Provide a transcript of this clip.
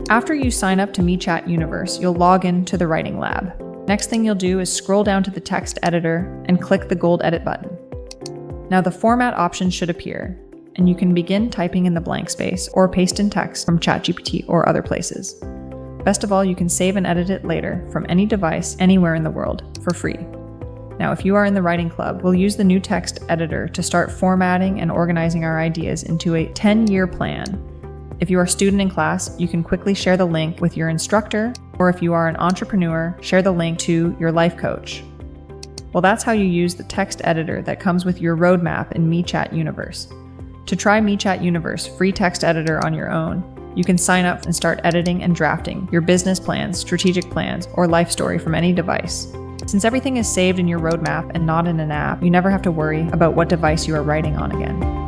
After you sign up to MeChat Universe, you'll log in to the Writing Lab. Next thing you'll do is scroll down to the text editor and click the gold edit button. Now the format option should appear, and you can begin typing in the blank space or paste in text from ChatGPT or other places. Best of all, you can save and edit it later from any device anywhere in the world for free. Now, if you are in the writing club, we'll use the new text editor to start formatting and organizing our ideas into a 10-year plan. If you are a student in class, you can quickly share the link with your instructor, or if you are an entrepreneur, share the link to your life coach. Well, that's how you use the text editor that comes with your roadmap in MeChat Universe. To try MeChat Universe free text editor on your own, you can sign up and start editing and drafting your business plans, strategic plans, or life story from any device. Since everything is saved in your roadmap and not in an app, you never have to worry about what device you are writing on again.